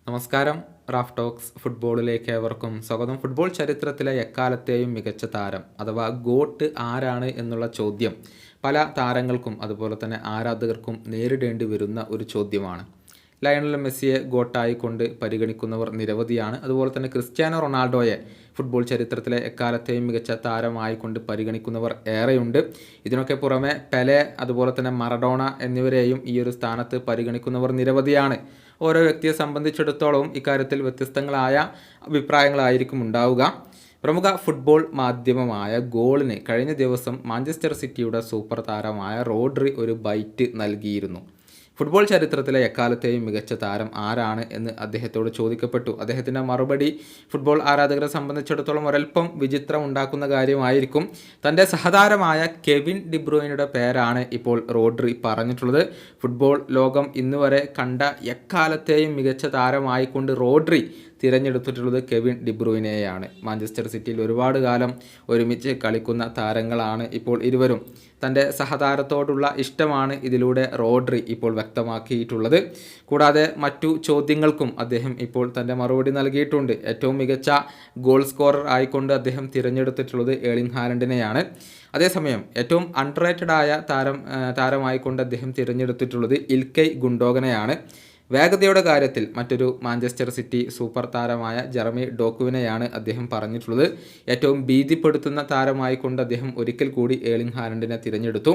നമസ്കാരം. Raf talks ഫുട്ബോളിലേക്ക് ഏവർക്കും സ്വാഗതം. ഫുട്ബോൾ ചരിത്രത്തിലെ എക്കാലത്തെയും മികച്ച താരം അഥവാ ഗോട്ട് ആരാണ് എന്നുള്ള ചോദ്യം പല താരങ്ങൾക്കും അതുപോലെ തന്നെ ആരാധകർക്കും നേരിടേണ്ടി വരുന്ന ഒരു ചോദ്യമാണ്. ലയണൽ മെസ്സിയെ ഗോട്ടായിക്കൊണ്ട് പരിഗണിക്കുന്നവർ നിരവധിയാണ്. അതുപോലെ തന്നെ ക്രിസ്ത്യാനോ റൊണാൾഡോയെ ഫുട്ബോൾ ചരിത്രത്തിലെ എക്കാലത്തെയും മികച്ച താരമായിക്കൊണ്ട് പരിഗണിക്കുന്നവർ ഏറെയുണ്ട്. ഇതിനൊക്കെ പുറമെ പെലെ അതുപോലെ തന്നെ മറഡോണ എന്നിവരെയും ഈ ഒരു സ്ഥാനത്ത് പരിഗണിക്കുന്നവർ നിരവധിയാണ്. ഓരോ വ്യക്തിയെ സംബന്ധിച്ചിടത്തോളം ഇക്കാര്യത്തിൽ വ്യത്യസ്തങ്ങളായ അഭിപ്രായങ്ങളായിരിക്കും ഉണ്ടാവുക. പ്രമുഖ ഫുട്ബോൾ മാധ്യമമായ ഗോളിന് കഴിഞ്ഞ ദിവസം മാഞ്ചസ്റ്റർ സിറ്റിയുടെ സൂപ്പർ താരമായ റോഡ്രി ഒരു ബൈറ്റ് നൽകിയിരുന്നു. ഫുട്ബോൾ ചരിത്രത്തിലെ എക്കാലത്തെയും മികച്ച താരം ആരാണ് എന്ന് അദ്ദേഹത്തോട് ചോദിക്കപ്പെട്ടു. അദ്ദേഹത്തിൻ്റെ മറുപടി ഫുട്ബോൾ ആരാധകരെ സംബന്ധിച്ചിടത്തോളം ഒരൽപ്പം വിചിത്രം ഉണ്ടാക്കുന്ന കാര്യമായിരിക്കും. തൻ്റെ സഹതാരമായ കെവിൻ ഡിബ്രൂയിനയുടെ പേരാണ് ഇപ്പോൾ റോഡ്രി പറഞ്ഞിട്ടുള്ളത്. ഫുട്ബോൾ ലോകം ഇന്നുവരെ കണ്ട എക്കാലത്തെയും മികച്ച താരമായിക്കൊണ്ട് റോഡ്രി തിരഞ്ഞെടുത്തിട്ടുള്ളത് കെവിൻ ഡിബ്രൂയിനെയാണ്. മാഞ്ചസ്റ്റർ സിറ്റിയിൽ ഒരുപാട് കാലം ഒരുമിച്ച് കളിക്കുന്ന താരങ്ങളാണ് ഇപ്പോൾ ഇരുവരും. തൻ്റെ സഹതാരത്തോടുള്ള ഇഷ്ടമാണ് ഇതിലൂടെ റോഡ്രി ഇപ്പോൾ വ്യക്തമാക്കിയിട്ടുള്ളത്. കൂടാതെ മറ്റു ചോദ്യങ്ങൾക്കും അദ്ദേഹം ഇപ്പോൾ തൻ്റെ മറുപടി നൽകിയിട്ടുണ്ട്. ഏറ്റവും മികച്ച ഗോൾ സ്കോറർ ആയിക്കൊണ്ട് അദ്ദേഹം തിരഞ്ഞെടുത്തിട്ടുള്ളത് ഏർലിംഗ് ഹാലൻഡിനെയാണ്. അതേസമയം ഏറ്റവും അണ്ടർറേറ്റഡ് ആയ താരമായിക്കൊണ്ട് അദ്ദേഹം തിരഞ്ഞെടുത്തിട്ടുള്ളത് ഇൽക്കൈ ഗുണ്ടോഗനെയാണ്. വേഗതയുടെ കാര്യത്തിൽ മറ്റൊരു മാഞ്ചസ്റ്റർ സിറ്റി സൂപ്പർ താരമായ ജെറമി ഡോക്കുവിനെയാണ് അദ്ദേഹം പറഞ്ഞിട്ടുള്ളത്. ഏറ്റവും ഭീതിപ്പെടുത്തുന്ന താരമായിക്കൊണ്ട് അദ്ദേഹം ഒരിക്കൽ കൂടി ഏർലിംഗ് ഹാലൻഡിനെ തിരഞ്ഞെടുത്തു.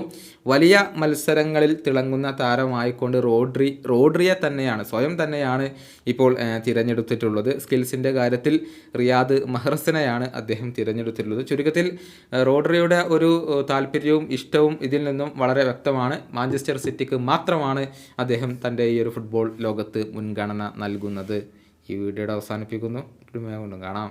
വലിയ മത്സരങ്ങളിൽ തിളങ്ങുന്ന താരമായിക്കൊണ്ട് റോഡ്രിയെ സ്വയം തന്നെയാണ് ഇപ്പോൾ തിരഞ്ഞെടുത്തിട്ടുള്ളത്. സ്കിൽസിൻ്റെ കാര്യത്തിൽ റിയാദ് മഹ്റസിനെയാണ് അദ്ദേഹം തിരഞ്ഞെടുത്തിട്ടുള്ളത്. ചുരുക്കത്തിൽ റോഡ്രിയുടെ ഒരു താല്പര്യവും ഇഷ്ടവും ഇതിൽ നിന്നും വളരെ വ്യക്തമാണ്. മാഞ്ചസ്റ്റർ സിറ്റിക്ക് മാത്രമാണ് അദ്ദേഹം തൻ്റെ ഈ ഒരു ഫുട്ബോൾ ലോകത്ത് മുൻഗണന നൽകുന്നത്. ഈ വീഡിയോയുടെ അവസാനിപ്പിക്കുന്നു. കാണാം.